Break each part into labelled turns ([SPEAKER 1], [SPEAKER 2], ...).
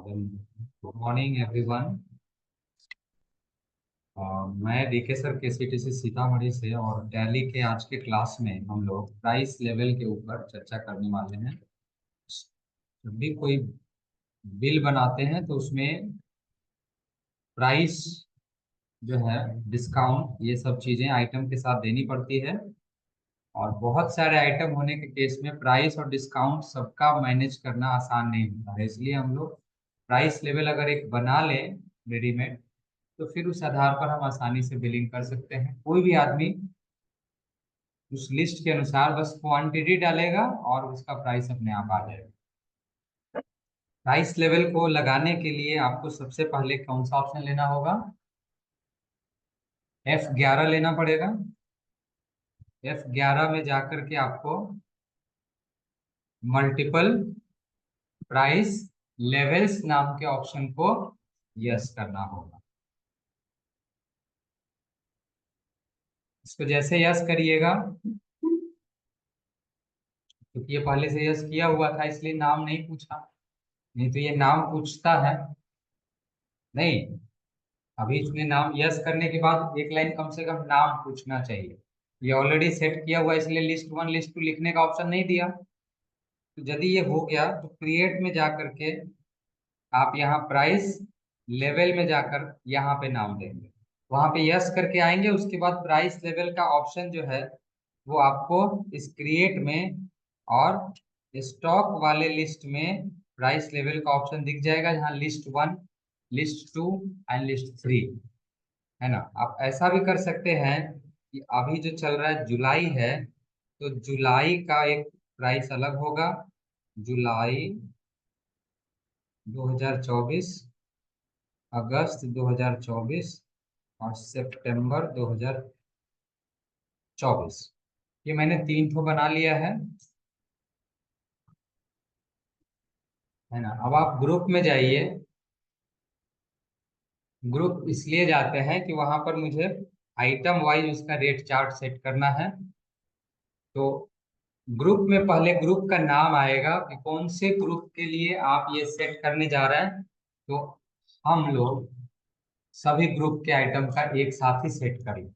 [SPEAKER 1] Good morning everyone. मैं DK sir केसीटीसी Sitamarhi से और टैली के आज के क्लास में हम लोग प्राइस लेवल के ऊपर चर्चा करने वाले हैं। जब भी कोई बिल बनाते हैं तो उसमें प्राइस जो है, डिस्काउंट, ये सब चीज़ें आइटम के साथ देनी पड़ती है। और बहुत सारे आइटम होने के केस में प्राइस और डिस्काउंट सबका मैनेज करना आसान नहीं होता है, इसलिए हम लोग प्राइस लेवल अगर एक बना लें रेडीमेड, तो फिर उस आधार पर हम आसानी से बिलिंग कर सकते हैं। कोई भी आदमी उस लिस्ट के अनुसार बस क्वांटिटी डालेगा और उसका प्राइस अपने आप आ जाएगा। प्राइस लेवल को लगाने के लिए आपको सबसे पहले कौन सा ऑप्शन लेना होगा? F11 लेना पड़ेगा। F11 में जाकर के आपको मल्टीपल प्राइस लेवल्स नाम के ऑप्शन को यस करना होगा। इसको जैसे यस करिएगा, क्योंकि ये पहले से यस किया हुआ था इसलिए नाम नहीं पूछा, नहीं तो ये नाम पूछता है। नहीं, अभी इसने नाम यस करने के बाद एक लाइन कम से कम नाम पूछना चाहिए। ये ऑलरेडी सेट किया हुआ है, इसलिए लिस्ट वन लिस्ट टू लिखने का ऑप्शन नहीं दिया। तो यदि ये हो गया तो क्रिएट में जाकर के आप यहाँ प्राइस लेवल में जाकर यहाँ पे नाम देंगे, वहां पे यस करके आएंगे। उसके बाद प्राइस लेवल का ऑप्शन जो है वो आपको इस क्रिएट में और स्टॉक वाले लिस्ट में प्राइस लेवल का ऑप्शन दिख जाएगा, जहाँ list one, list two and list three है ना। आप ऐसा भी कर सकते हैं कि अभी जो चल रहा है जुलाई है, तो जुलाई का एक प्राइस अलग होगा। जुलाई 2024, अगस्त 2024 और सितंबर 2024। ये मैंने तीन ठो बना लिया है ना। अब आप ग्रुप में जाइए। ग्रुप इसलिए जाते हैं कि वहां पर मुझे आइटम वाइज उसका रेट चार्ट सेट करना है। तो ग्रुप में पहले ग्रुप का नाम आएगा कि कौन से ग्रुप के लिए आप ये सेट करने जा रहे हैं। तो हम लोग सभी ग्रुप के आइटम का एक साथ ही सेट करेंगे,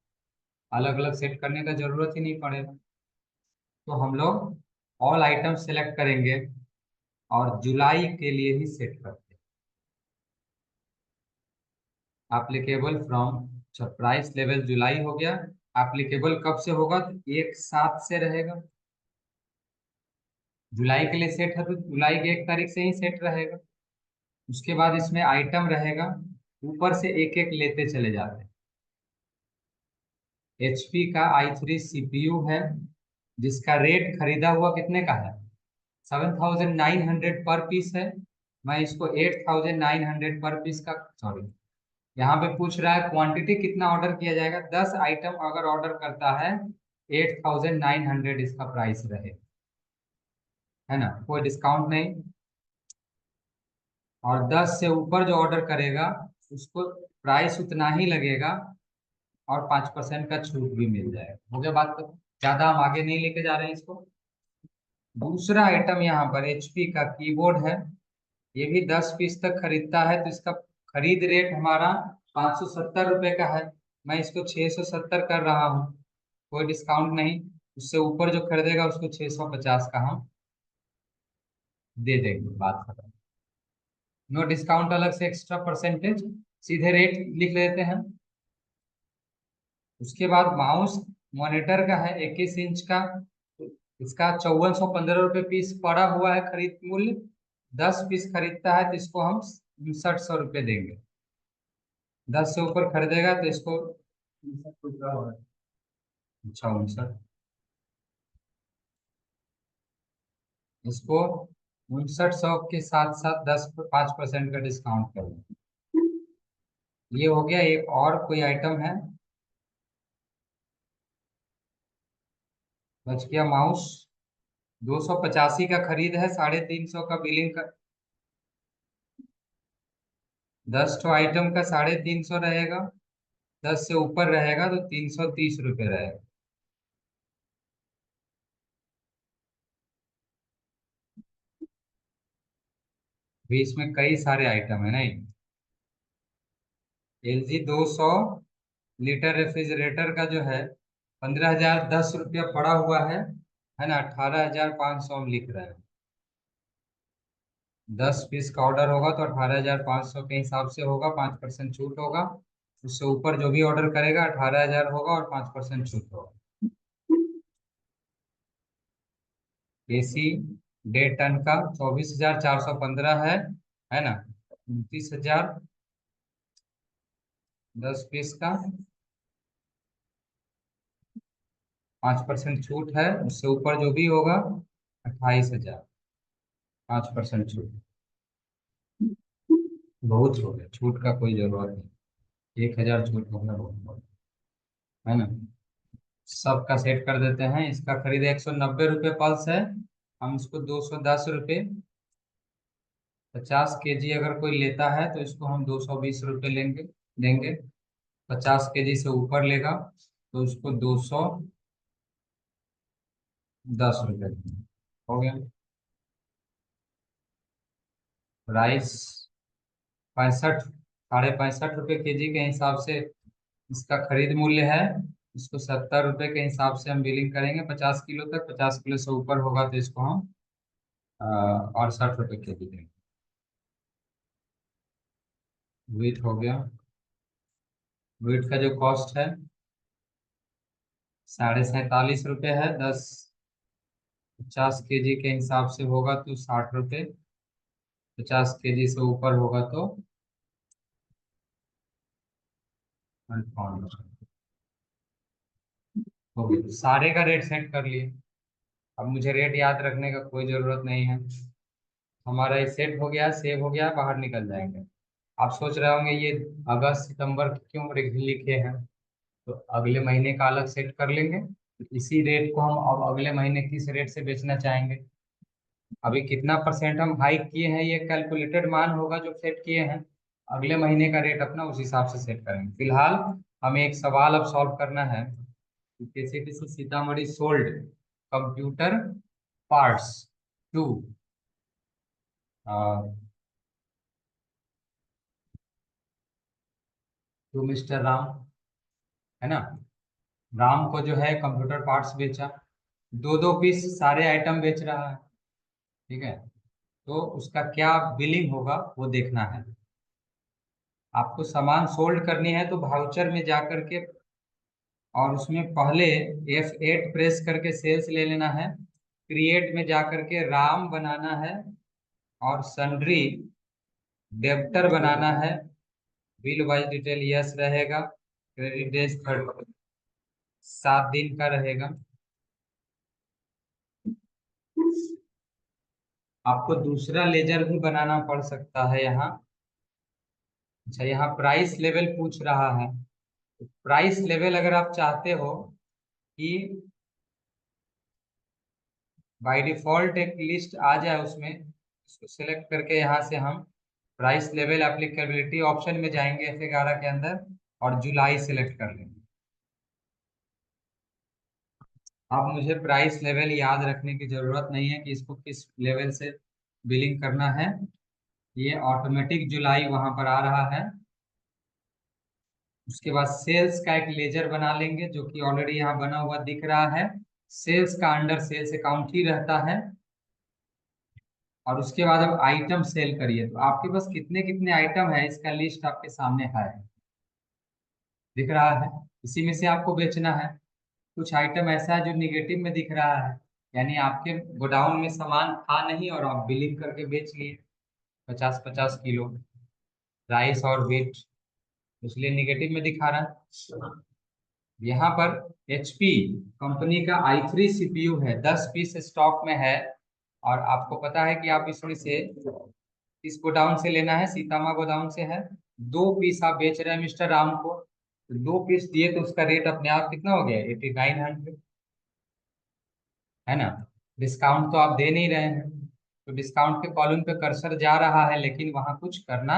[SPEAKER 1] अलग अलग सेट करने का जरूरत ही नहीं पड़ेगा। तो हम लोग ऑल आइटम सेलेक्ट करेंगे और जुलाई के लिए ही सेट करते हैं। एप्लीकेबल फ्रॉम, जब प्राइस लेवल जुलाई हो गया, एप्लीकेबल कब से होगा? तो एक साथ से रहेगा। जुलाई के लिए सेट है तो जुलाई की 1 तारीख से ही सेट रहेगा। उसके बाद इसमें आइटम रहेगा, ऊपर से एक एक लेते चले जाते हैं। HP का i3 CPU है, जिसका रेट खरीदा हुआ कितने का है? 7,900 पर पीस है। मैं इसको 8,900 पर पीस का, सॉरी, यहाँ पे पूछ रहा है क्वांटिटी कितना ऑर्डर किया जाएगा। 10 आइटम अगर ऑर्डर करता है, 8,900 इसका प्राइस रहे, है ना, कोई डिस्काउंट नहीं। और 10 से ऊपर जो ऑर्डर करेगा उसको प्राइस उतना ही लगेगा और 5% का छूट भी मिल जाएगा। हो गया बात खत्म। ज्यादा हम आगे नहीं लेके जा रहे हैं इसको। दूसरा आइटम यहाँ पर HP का कीबोर्ड है। ये भी 10 पीस तक खरीदता है, तो इसका खरीद रेट हमारा 570 रुपये का है। मैं इसको 670 कर रहा हूँ, कोई डिस्काउंट नहीं। उससे ऊपर जो खरीदेगा उसको 650 का हम दे देंगे, बात खत्म। नो डिस्काउंट अलग से एक्स्ट्रा परसेंटेज, सीधे रेट लिख लेते हैं। उसके बाद माउस मॉनिटर का है 21 इंच का। इसका 5415 रुपये पीस पड़ा हुआ है खरीद मूल्य। 10 पीस खरीदता है तो इसको हम 6900 रुपये देंगे। 10 से ऊपर खरीदेगा तो इसको, अच्छा 59, इसको 5900 के साथ साथ 5% का डिस्काउंट करेंगे। ये हो गया। एक और कोई आइटम है बच गया, माउस 285 का खरीद है, 350 का बिलिंग का। 10 ठो आइटम का 350 रहेगा। 10 से ऊपर रहेगा तो 330 रुपये रहेगा। भी इसमें कई सारे आइटम है नहीं। LG 200 लीटर रेफ्रिजरेटर का जो है 15,010 रुपया पड़ा हुआ है ना। 18,500 हम लिख रहे हैं। 10 पीस का ऑर्डर होगा तो 18,500 के हिसाब से होगा, 5% छूट होगा। उससे ऊपर जो भी ऑर्डर करेगा 18,000 होगा और 5% छूट होगा। AC 1.5 टन का 24,415 है ना। 29,000 10 पीस का 5% छूट है। उससे ऊपर जो भी होगा 28,000, 5% छूट। बहुत हो गया, छूट का कोई जरूरत नहीं। 1,000 छूट होना बहुत है ना। सबका सेट कर देते हैं। इसका खरीद 190 रुपये पल्स है। हम इसको 210 रुपये। 50 kg अगर कोई लेता है तो इसको हम 220 रुपये लेंगे देंगे। 50 kg से ऊपर लेगा तो उसको 210 रुपये हो गया। राइस 65 65 रुपये kg के हिसाब से इसका खरीद मूल्य है। इसको 70 रुपये के हिसाब से हम बिलिंग करेंगे 50 किलो तक। 50 किलो से ऊपर होगा तो इसको हम 68 रुपये kg देंगे। वीट हो गया। वीट का जो कॉस्ट है 47.5 रुपये है। 50 kg के हिसाब से होगा तो 60 रुपये। 50 kg से ऊपर होगा तो 1 पाउंड हो गया। सारे का रेट सेट कर लिए। अब मुझे रेट याद रखने का कोई जरूरत नहीं है। हमारा ये सेट हो गया, सेव हो गया, बाहर निकल जाएंगे। आप सोच रहे होंगे ये अगस्त सितंबर क्यों लिखे हैं। तो अगले महीने का अलग सेट कर लेंगे। इसी रेट को हम अब अगले महीने किस रेट से बेचना चाहेंगे। अभी कितना परसेंट हम हाइक किए हैं ये कैलकुलेटेड मान होगा जो सेट किए हैं। अगले महीने का रेट अपना उस हिसाब से सेट करेंगे। फिलहाल हमें एक सवाल अब सॉल्व करना है कि KCTC Sitamarhi sold computer parts to to mister Ram, है ना। राम को जो है कंप्यूटर पार्ट्स बेचा। 2 2 पीस सारे आइटम बेच रहा है। ठीक है। तो उसका क्या बिलिंग होगा वो देखना है। आपको सामान सोल्ड करनी है तो भाउचर में जा करके और उसमें पहले F8 प्रेस करके सेल्स ले लेना है। क्रिएट में जा करके राम बनाना है और सन्ड्री डेब्टर बनाना है। बिल वाइज डिटेल यस रहेगा। क्रेडिट डेज 7 दिन का रहेगा। आपको दूसरा लेजर भी बनाना पड़ सकता है यहाँ। अच्छा, यहाँ प्राइस लेवल पूछ रहा है। प्राइस लेवल अगर आप चाहते हो कि बाय डिफॉल्ट एक लिस्ट आ जाए उसमें, इसको सिलेक्ट करके यहाँ से हम प्राइस लेवल एप्लीकेबिलिटी ऑप्शन में जाएंगे F11 के अंदर और जुलाई सिलेक्ट कर लेंगे। अब मुझे प्राइस लेवल याद रखने की जरूरत नहीं है कि इसको किस लेवल से बिलिंग करना है। ये ऑटोमेटिक जुलाई वहां पर आ रहा है। उसके बाद सेल्स का एक लेजर बना लेंगे जो कि ऑलरेडी यहाँ बना हुआ दिख रहा है। सेल्स का अंडर सेल्स अकाउंट ही रहता है। और उसके बाद अब आइटम सेल करिए तो आपके पास कितने कितने आइटम है इसका लिस्ट आपके सामने है, दिख रहा है। इसी में से आपको बेचना है। कुछ आइटम ऐसा है जो निगेटिव में दिख रहा है, यानी आपके गोडाउन में सामान था नहीं और आप बिलिंग करके बेच लिए 50 50 किलो राइस और व्हीट, इसलिए निगेटिव में दिखा रहा है। यहाँ पर HP कंपनी का i3 CPU है, 10 पीस स्टॉक में है। और आपको पता है कि आप इसमें से इस गोडाउन से लेना है, सीतामा गोदाम से है। 2 पीस आप बेच रहे हैं मिस्टर राम को, तो 2 पीस दिए तो उसका रेट अपने आप कितना हो गया 8900, है ना। डिस्काउंट तो आप दे नहीं रहे हैं, तो डिस्काउंट के कॉलम पे कर्सर जा रहा है लेकिन वहां कुछ करना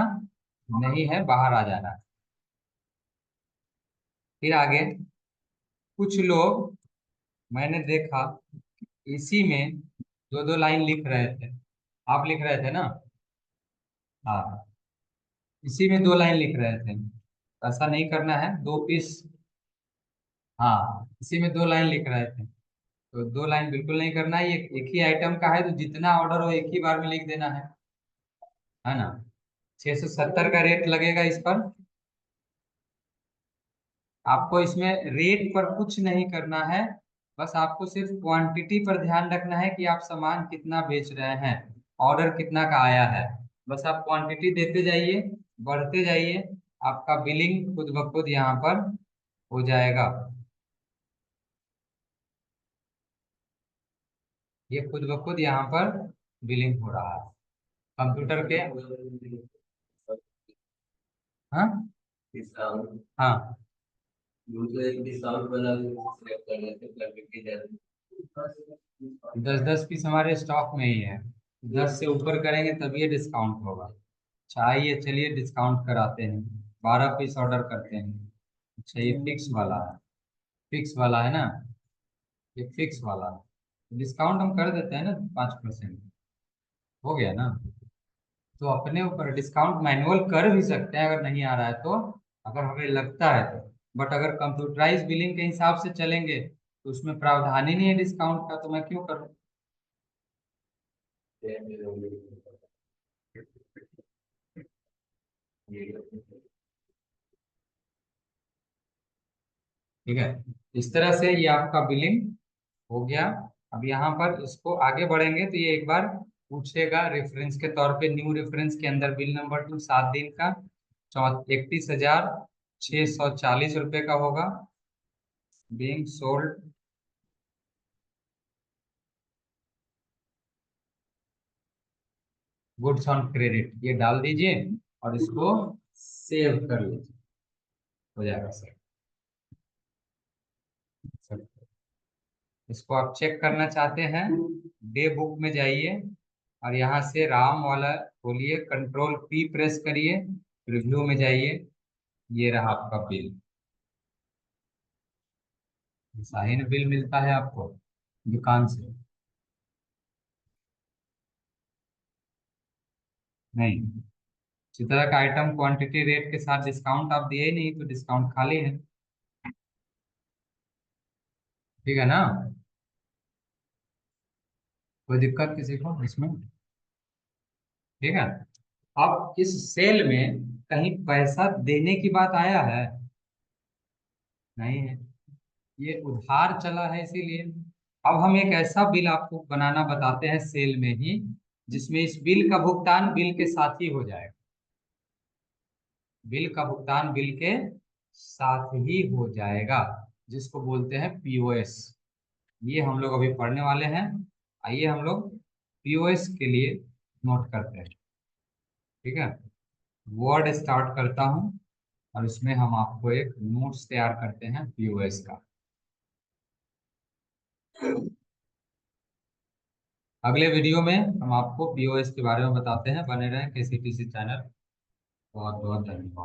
[SPEAKER 1] नहीं है, बाहर आ जाना है। फिर आगे कुछ लोग मैंने देखा इसी में 2 2 लाइन लिख रहे थे। आप लिख रहे थे ना। हाँ, इसी में 2 लाइन लिख रहे थे, ऐसा नहीं करना है, 2 पीस। हाँ, इसी में 2 लाइन लिख रहे थे, तो 2 लाइन बिल्कुल नहीं करना है, ये एक ही आइटम का है, तो जितना ऑर्डर हो एक ही बार में लिख देना है ना। 670 का रेट लगेगा इस पर। आपको इसमें रेट पर कुछ नहीं करना है, बस आपको सिर्फ क्वांटिटी पर ध्यान रखना है कि आप सामान कितना बेच रहे हैं, ऑर्डर कितना का आया है। बस आप क्वांटिटी देते जाइए, बढ़ते जाइए, आपका बिलिंग खुद ब खुद यहाँ पर हो जाएगा। ये खुद ब खुद यहाँ पर बिलिंग हो रहा है कंप्यूटर के। हाँ, हाँ, 10-10 पीस हमारे स्टॉक में ही है, 10 से ऊपर करेंगे तभी ये डिस्काउंट होगा। चाहिए, चलिए डिस्काउंट कराते हैं, 12 पीस ऑर्डर करते हैं। अच्छा, ये फिक्स वाला है, फिक्स वाला है ना, ये फिक्स वाला है, डिस्काउंट हम कर देते हैं ना 5%। हो गया ना। तो अपने ऊपर डिस्काउंट मैनुअल कर भी सकते हैं अगर नहीं आ रहा है तो, अगर हमें लगता है तो। बट अगर कंप्यूटराइज बिलिंग के हिसाब से चलेंगे तो उसमें प्रावधान ही नहीं है डिस्काउंट का, तो मैं क्यों करूँ। ठीक है, इस तरह से ये आपका बिलिंग हो गया। अब यहाँ पर इसको आगे बढ़ेंगे तो ये एक बार पूछेगा रेफरेंस के तौर पे, न्यू रेफरेंस के अंदर बिल नंबर टू 7 दिन का 31,640 रुपये का होगा, being sold goods on credit, ये डाल दीजिए और इसको सेव कर लीजिए, हो जाएगा सर। सर, इसको आप चेक करना चाहते हैं, डे बुक में जाइए और यहाँ से राम वाला खोलिए, कंट्रोल P प्रेस करिए, रिव्यू में जाइए, ये रहा आपका बिल। साइन बिल मिलता है आपको दुकान से? नहीं, इसी तरह का आइटम क्वांटिटी रेट के साथ डिस्काउंट आप दिए ही नहीं, तो डिस्काउंट खाली है। ठीक है ना, कोई दिक्कत किसी को इसमें? ठीक है। अब इस सेल में कहीं पैसा देने की बात आया है? नहीं है, ये उधार चला है इसीलिए। अब हम एक ऐसा बिल आपको बनाना बताते हैं सेल में ही, जिसमें इस बिल का भुगतान बिल के साथ ही हो जाएगा, बिल का भुगतान बिल के साथ ही हो जाएगा, जिसको बोलते हैं पीओएस। ये हम लोग अभी पढ़ने वाले हैं। आइए हम लोग पीओएस के लिए नोट करते हैं। ठीक है, वर्ड स्टार्ट करता हूँ और इसमें हम आपको एक नोट्स तैयार करते हैं पीओएस का। अगले वीडियो में हम आपको पीओएस के बारे में बताते हैं, बने रहें केसीटीसी चैनल। बहुत बहुत धन्यवाद।